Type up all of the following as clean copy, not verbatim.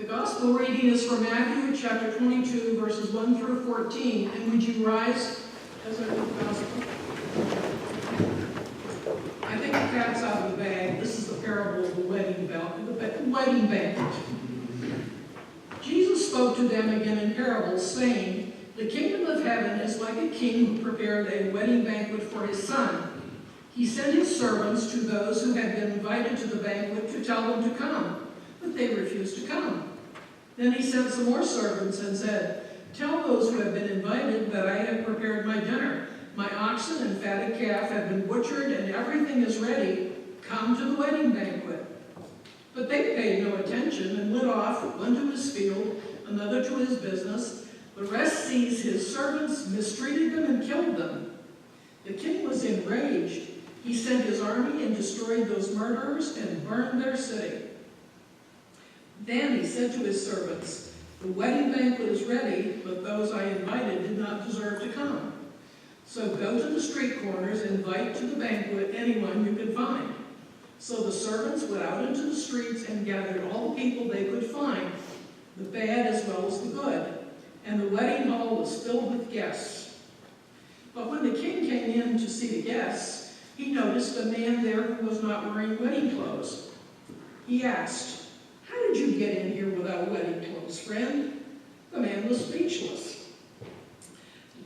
The gospel reading is from Matthew chapter 22, verses 1 through 14. And would you rise as I read the gospel? I think the cat's out of the bag. This is the parable of the wedding banquet. Jesus spoke to them again in parables, saying, "The kingdom of heaven is like a king who prepared a wedding banquet for his son. He sent his servants to those who had been invited to the banquet to tell them to come, but they refused to come. Then he sent some more servants and said, 'Tell those who have been invited that I have prepared my dinner. My oxen and fatted calf have been butchered and everything is ready. Come to the wedding banquet.' But they paid no attention and went off, one to his field, another to his business. The rest seized his servants, mistreated them, and killed them. The king was enraged. He sent his army and destroyed those murderers and burned their city. Then he said to his servants, 'The wedding banquet is ready, but those I invited did not deserve to come. So go to the street corners and invite to the banquet anyone you can find.' So the servants went out into the streets and gathered all the people they could find, the bad as well as the good. And the wedding hall was filled with guests. But when the king came in to see the guests, he noticed a man there who was not wearing wedding clothes. He asked, 'How did you get in here without wedding clothes, friend?' The man was speechless.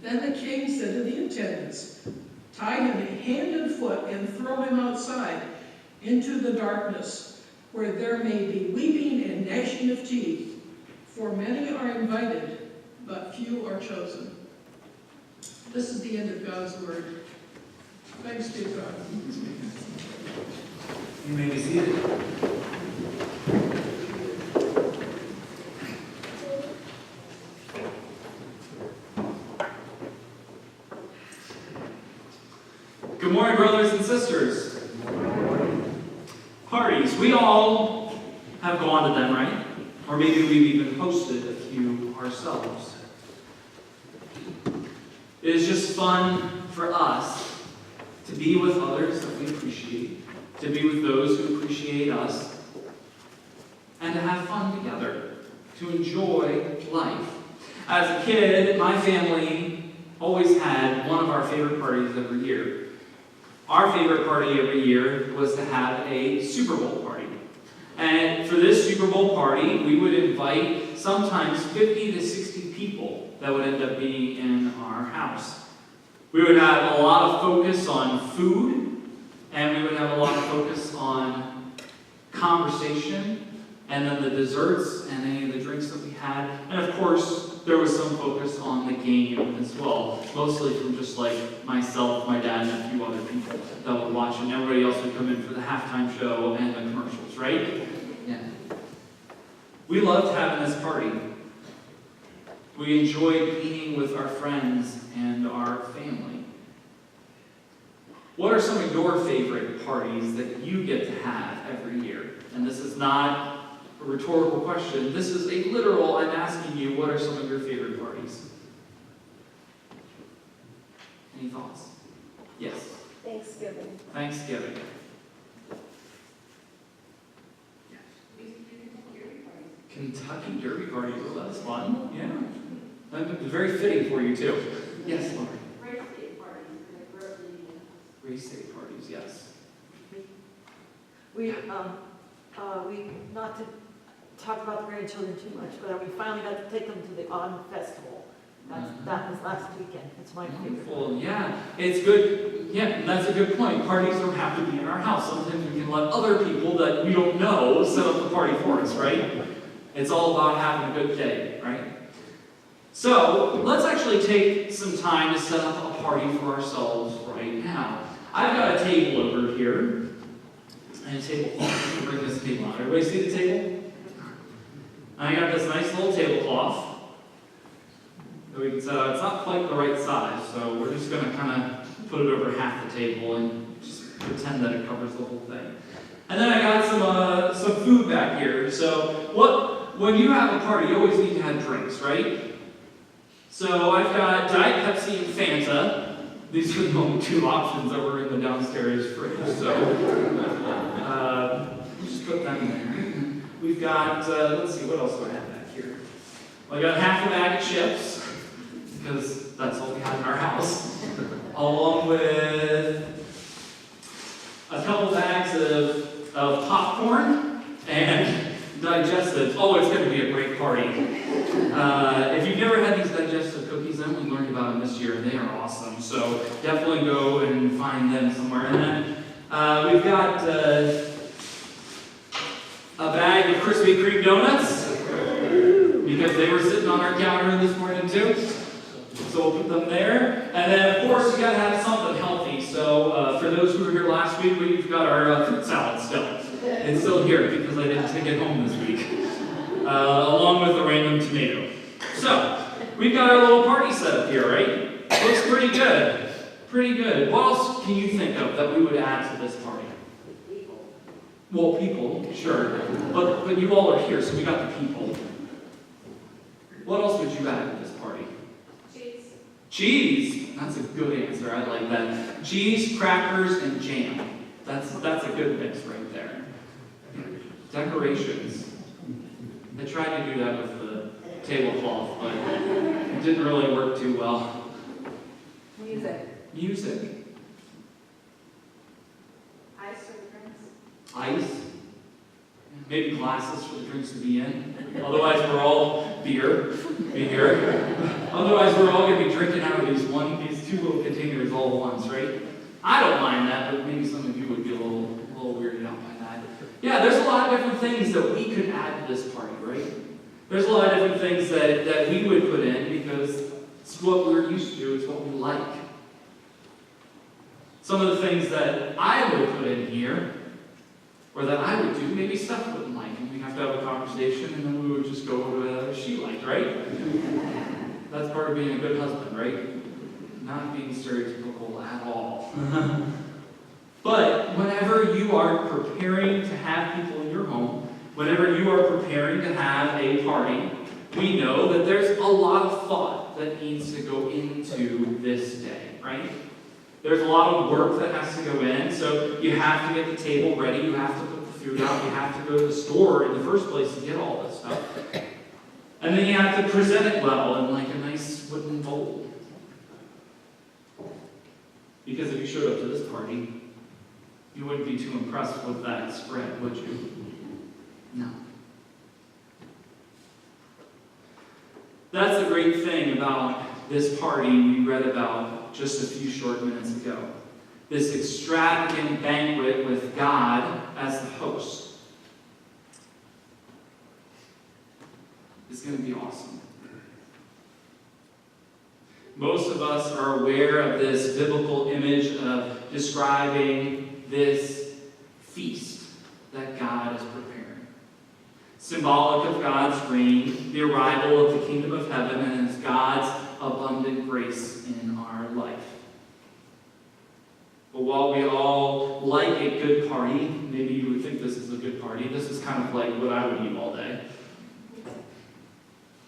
Then the king said to the attendants, 'Tie him hand and foot and throw him outside into the darkness, where there may be weeping and gnashing of teeth. For many are invited, but few are chosen.'" This is the end of God's word. Thanks be to God. You may be seated. Good morning, brothers and sisters. Parties. We all have gone to them, right? Or maybe we've even hosted a few ourselves. It is just fun for us to be with others that we appreciate, to be with those who appreciate us, and to have fun together, to enjoy life. As a kid, my family always had one of our favorite parties every year. Our favorite party every year was to have a Super Bowl party. And for this Super Bowl party, we would invite sometimes 50 to 60 people that would end up being in our house. We would have a lot of focus on food, and we would have a lot of focus on conversation, and then the desserts and any of the drinks that we had. And of course, there was some focus on the game as well, mostly from just like myself, my dad, and a few other people that would watch, and everybody else would come in for the halftime show and the commercials, right? Yeah. We loved having this party. We enjoyed being with our friends and our family. What are some of your favorite parties that you get to have every year? And this is not a rhetorical question. This is a literal, I'm asking you, what are some of your favorite parties? Any thoughts? Yes. Thanksgiving. Thanksgiving. Kentucky Derby party. Oh, that's fun. Yeah. That's very fitting for you, too. Yes, Lauren. Race day parties. Race day parties, yes. We not to talk about the grandchildren too much, but we finally got to take them to the Autumn Festival. That was last weekend. It's my favorite. Wonderful. Yeah, it's good. Yeah, that's a good point. Parties don't have to be in our house. Sometimes we can let other people that we don't know set up the party for us, right? It's all about having a good day, right? So, let's actually take some time to set up a party for ourselves right now. I've got a table over here. And a tablecloth. Bring this table out. Everybody see the table? I got this nice little tablecloth that we can set out. It's not quite the right size, so we're just going to kind of put it over half the table and just pretend that it covers the whole thing. And then I got some food back here. So when you have a party, you always need to have drinks, right? So I've got Diet Pepsi and Fanta. These are the only two options that were in the downstairs fridge. So just put them in there. We've got, let's see, what else do I have back here? Well, I got half a bag of chips, because that's all we have in our house, along with a couple bags of popcorn and digestives. Oh, it's going to be a great party. If you've never had these digestive cookies, I only learned about them this year, and they are awesome. So definitely go and find them somewhere. And then we've got a bag of Krispy Kreme donuts, because they were sitting on our counter this morning too. So we'll put them there. And then, of course, you got to have something healthy. So for those who were here last week, we've got our fruit salad still. It's still here because I didn't take it home this week, along with a random tomato. So we've got our little party set up here, right? Looks pretty good. Pretty good. What else can you think of that we would add to this party? People. Well, people, sure. But you all are here, so we got the people. What else would you add to this party? Cheese. Cheese. That's a good answer. I like that. Cheese, crackers, and jam. That's a good mix right there. Decorations. I tried to do that with the tablecloth, but it didn't really work too well. Music. Music. Ice for the drinks. Ice. Maybe glasses for the drinks to be in. Otherwise, we're all beer. Otherwise, we're all going to be drinking out of these two little containers all at once, right? I don't mind that, but maybe some of you would be a little weirded out by that. Yeah, there's a lot of different things that we could add to this party, right? There's a lot of different things that we would put in because it's what we're used to, it's what we like. Some of the things that I would put in here, or that I would do, maybe Steph wouldn't like, and we'd have to have a conversation, and then we would just go over to whatever she liked, right? That's part of being a good husband, right? Not being stereotypical at all. But whenever you are preparing to have people in your home, whenever you are preparing to have a party, we know that there's a lot of thought that needs to go into this day, right? There's a lot of work that has to go in, so you have to get the table ready, you have to put the food out, you have to go to the store in the first place to get all this stuff. And then you have to present it well in like a nice wooden bowl. Because if you showed up to this party, you wouldn't be too impressed with that spread, would you? No. That's the great thing about this party we read about just a few short minutes ago. This extravagant banquet with God as the host. It's going to be awesome. Most of us are aware of this biblical image of describing this feast that God is preparing. Symbolic of God's reign, the arrival of the kingdom of heaven, and God's abundant grace in our life. But while we all like a good party, maybe you would think this is a good party, this is kind of like what I would eat all day.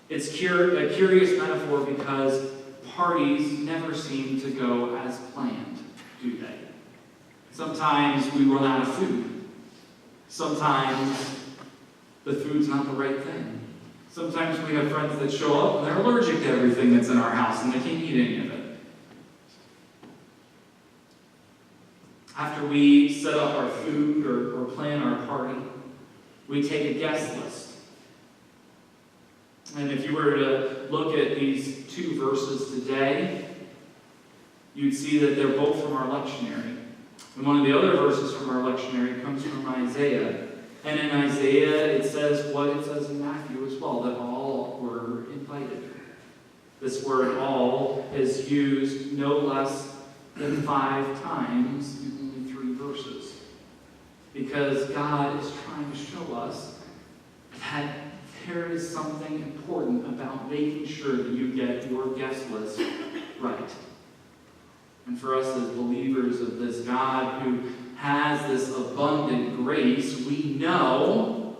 It's a curious metaphor because parties never seem to go as planned, do they? Sometimes we run out of food. Sometimes the food's not the right thing. Sometimes we have friends that show up and they're allergic to everything that's in our house and they can't eat any of it. After we set up our food or plan our party, we take a guest list. And if you were to look at these two verses today, you'd see that they're both from our lectionary. And one of the other verses from our lectionary comes from Isaiah. And in Isaiah, it says what it says in Matthew as well, that all were invited. This word all is used no less than 5 times in only 3 verses. Because God is trying to show us that there is something important about making sure that you get your guest list right. And for us as believers of this God who has this abundant grace, we know,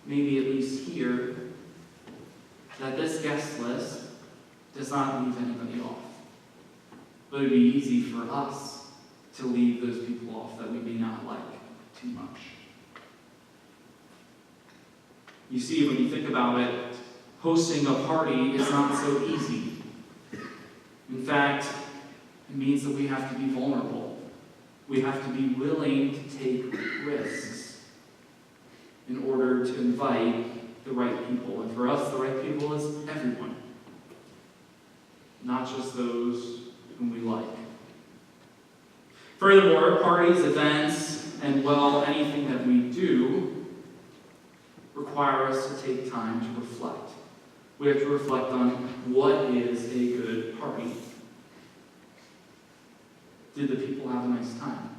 maybe at least here, that this guest list does not leave anybody off. But it would be easy for us to leave those people off that we may not like too much. You see, when you think about it, hosting a party is not so easy. In fact, it means that we have to be vulnerable. We have to be willing to take risks in order to invite the right people. And for us, the right people is everyone, not just those whom we like. Furthermore, parties, events, and well, anything that we do require us to take time to reflect. We have to reflect on what is a good party. Did the people have a nice time?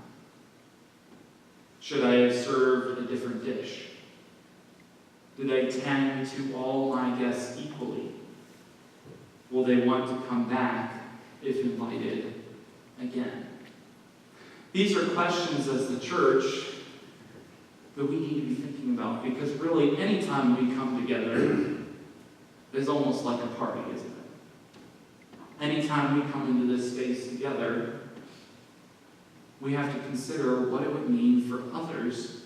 Should I have served a different dish? Did I tend to all my guests equally? Will they want to come back if invited again? These are questions as the church that we need to be thinking about, because really anytime we come together is almost like a party, isn't it? Anytime we come into this space together, we have to consider what it would mean for others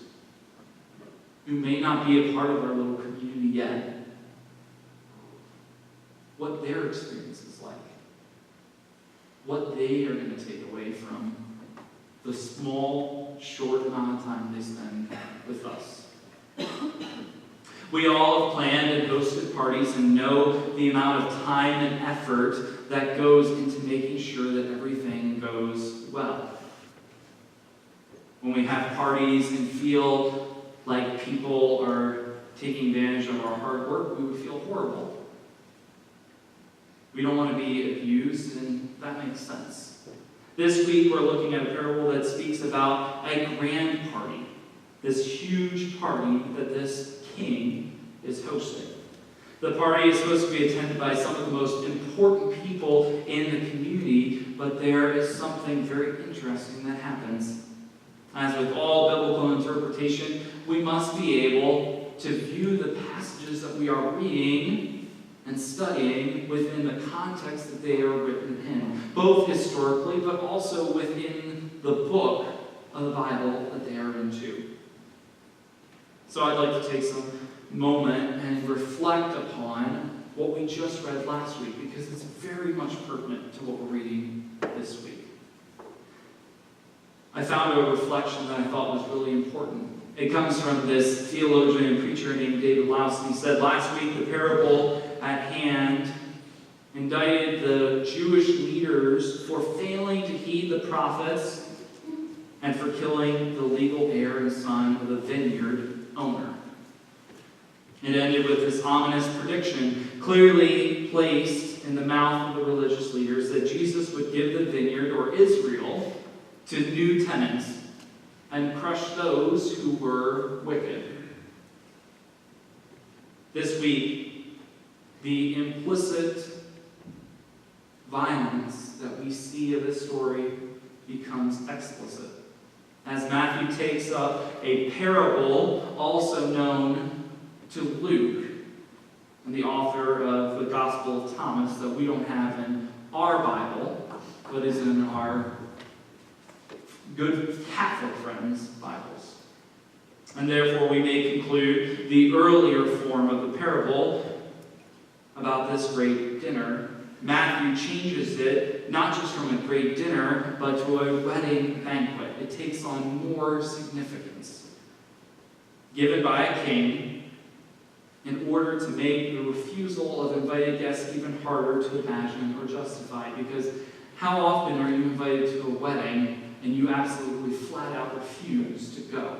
who may not be a part of our little community yet, what their experience is like, what they are going to take away from the small, short amount of time they spend with us. We all have planned and hosted parties and know the amount of time and effort that goes into making sure that everything goes well. When we have parties and feel like people are taking advantage of our hard work, we would feel horrible. We don't want to be abused, and that makes sense. This week, we're looking at a parable that speaks about a grand party, this huge party that this king is hosting. The party is supposed to be attended by some of the most important people in the community, but there is something very interesting that happens. As with all biblical interpretation, we must be able to view the passages that we are reading and studying within the context that they are written in, both historically, but also within the book of the Bible that they are into. So I'd like to take some moment and reflect upon what we just read last week, because it's very much pertinent to what we're reading this week. I found a reflection that I thought was really important. It comes from this theologian and preacher named David Lowson. He said, last week the parable at hand indicted the Jewish leaders for failing to heed the prophets and for killing the legal heir and son of the vineyard owner. It ended with this ominous prediction, clearly placed in the mouth of the religious leaders, that Jesus would give the vineyard, or Israel, to new tenants and crush those who were wicked. This week, the implicit violence that we see of this story becomes explicit, as Matthew takes up a parable also known to Luke, and the author of the Gospel of Thomas, that we don't have in our Bible, but is in our good Catholic friends' Bibles. And therefore we may conclude the earlier form of the parable about this great dinner. Matthew changes it, not just from a great dinner, but to a wedding banquet. It takes on more significance, given by a king in order to make the refusal of invited guests even harder to imagine or justify. Because how often are you invited to a wedding and you absolutely flat out refuse to go?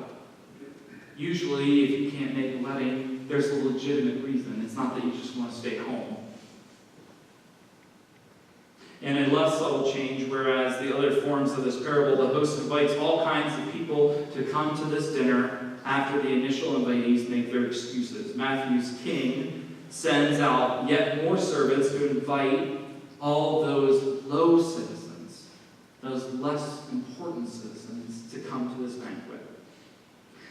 Usually, if you can't make a wedding, there's a legitimate reason. It's not that you just want to stay home. And a less subtle change, whereas the other forms of this parable, the host invites all kinds of people to come to this dinner after the initial invitees make their excuses. Matthew's king sends out yet more servants to invite all those low citizens, those less important citizens, to come to this banquet.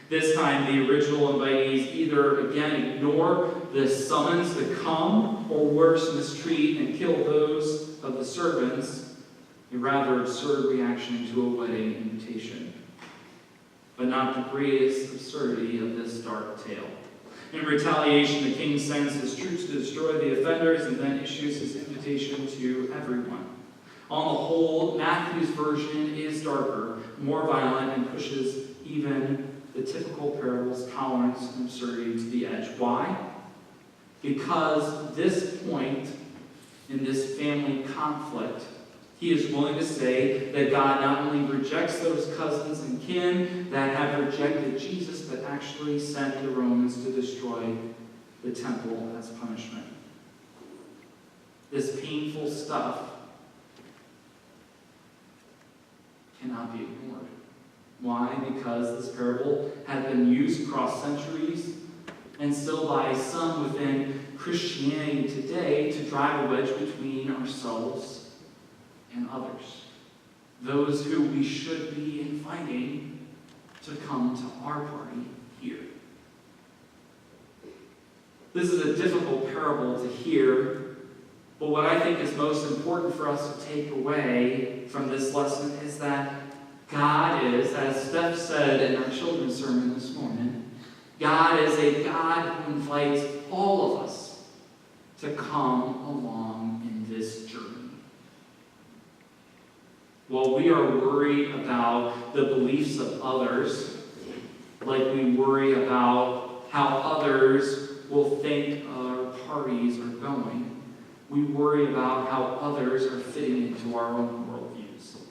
This time, the original invitees either, again, ignore the summons to come, or worse, mistreat and kill those of the servants, a rather absurd reaction to a wedding invitation. But not the greatest absurdity of this dark tale. In retaliation, the king sends his troops to destroy the offenders and then issues his invitation to everyone. On the whole, Matthew's version is darker, more violent, and pushes even the typical parable's tolerance and absurdity to the edge. Why? Because this point in this family conflict, he is willing to say that God not only rejects those cousins and kin that have rejected Jesus, but actually sent the Romans to destroy the temple as punishment. This painful stuff cannot be ignored. Why? Because this parable had been used across centuries and still by some within Christianity today to drive a wedge between ourselves and others. Those who we should be inviting to come to our party here. This is a difficult parable to hear, but what I think is most important for us to take away from this lesson is that God is, as Steph said in our children's sermon this morning, God is a God who invites all of us to come along in this journey. While we are worried about the beliefs of others, like we worry about how others will think our parties are going, we worry about how others are fitting into our own worldviews.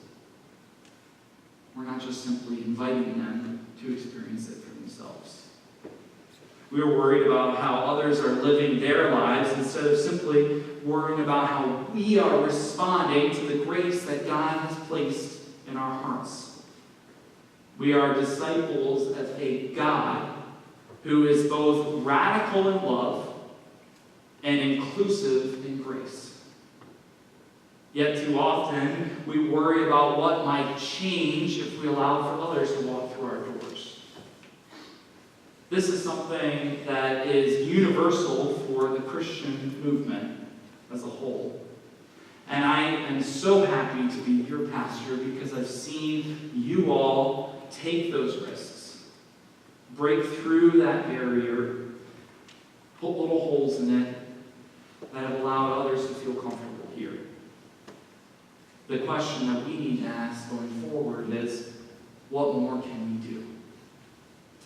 We're not just simply inviting them to experience it for themselves. We are worried about how others are living their lives instead of simply worrying about how we are responding to the grace that God has placed in our hearts. We are disciples of a God who is both radical in love and inclusive in grace. Yet too often, we worry about what might change if we allow for others to walk through our doors. This is something that is universal for the Christian movement as a whole. And I am so happy to be your pastor because I've seen you all take those risks, break through that barrier, put little holes in it that have allowed others to feel comfortable here. The question that we need to ask going forward is, what more can we do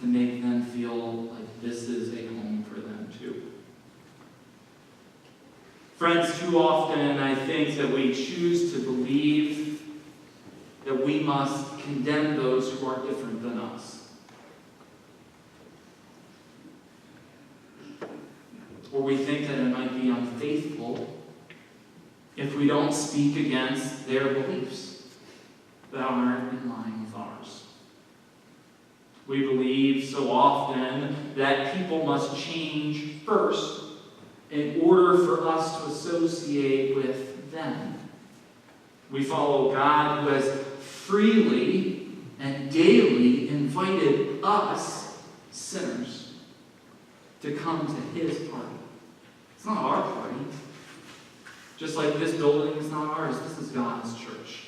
to make them feel like this is a home for them too? Friends, too often I think that we choose to believe that we must condemn those who are different than us. Or we think that it might be unfaithful if we don't speak against their beliefs that aren't in line with ours. We believe so often that people must change first in order for us to associate with them. We follow God who has freely and daily invited us, sinners, to come to his party. It's not our party. Just like this building is not ours, this is God's church.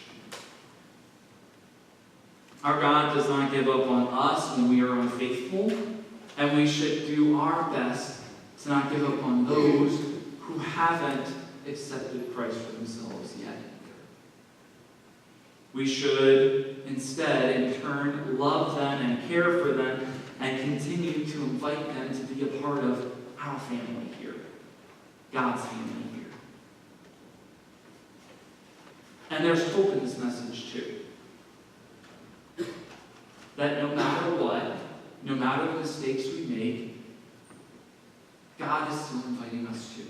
Our God does not give up on us when we are unfaithful, and we should do our best to not give up on those who haven't accepted Christ for themselves yet. We should instead, in turn, love them and care for them and continue to invite them to be a part of our family here, God's family here. And there's hope in this message too. That no matter what, no matter the mistakes we make, God is still inviting us too.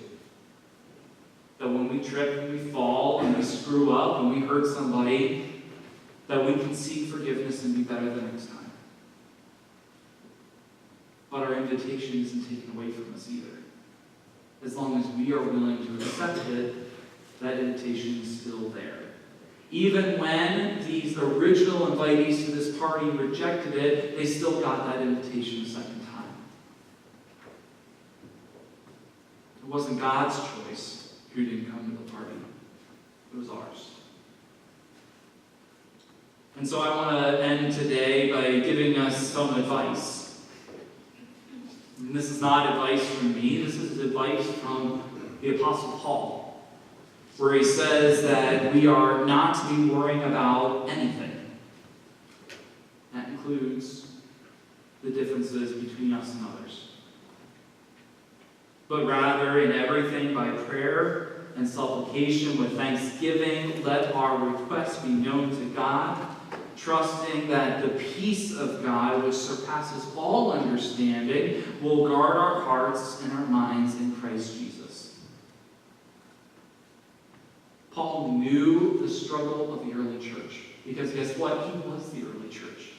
That when we trip and we fall and we screw up and we hurt somebody, that we can seek forgiveness and be better the next time. But our invitation isn't taken away from us either. As long as we are willing to accept it, that invitation is still there. Even when these original invitees to this party rejected it, they still got that invitation a second time. It wasn't God's choice who didn't come to the party. It was ours. And so I want to end today by giving us some advice. And this is not advice from me, this is advice from the Apostle Paul, where he says that we are not to be worrying about anything. That includes the differences between us and others. But rather, in everything, by prayer and supplication with thanksgiving, let our requests be known to God, trusting that the peace of God, which surpasses all understanding, will guard our hearts and our minds in Christ Jesus. Paul knew the struggle of the early church, because guess what? He was the early church.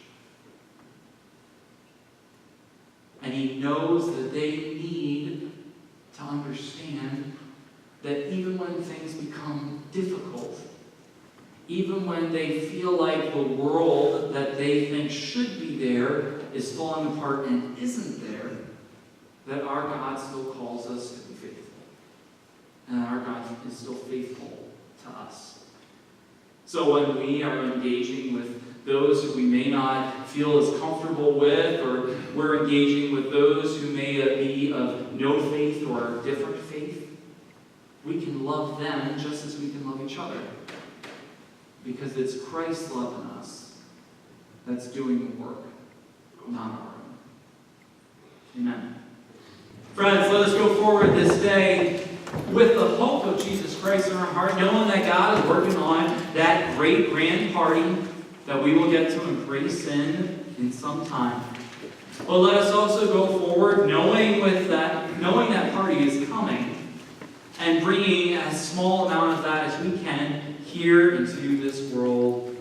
And he knows that they need to understand that even when things become difficult, even when they feel like the world that they think should be there is falling apart and isn't there, that our God still calls us to be faithful. And our God is still faithful to us. So when we are engaging with those who we may not feel as comfortable with, or we're engaging with those who may be of no faith or different faith, we can love them just as we can love each other. Because it's Christ's love in us that's doing the work, not our own. Amen. Friends, let us go forward this day with the hope of Jesus Christ in our heart, knowing that God is working on that great grand party that we will get to embrace in some time. But let us also go forward knowing that party is coming, and bringing as small amount of that as we can here into this world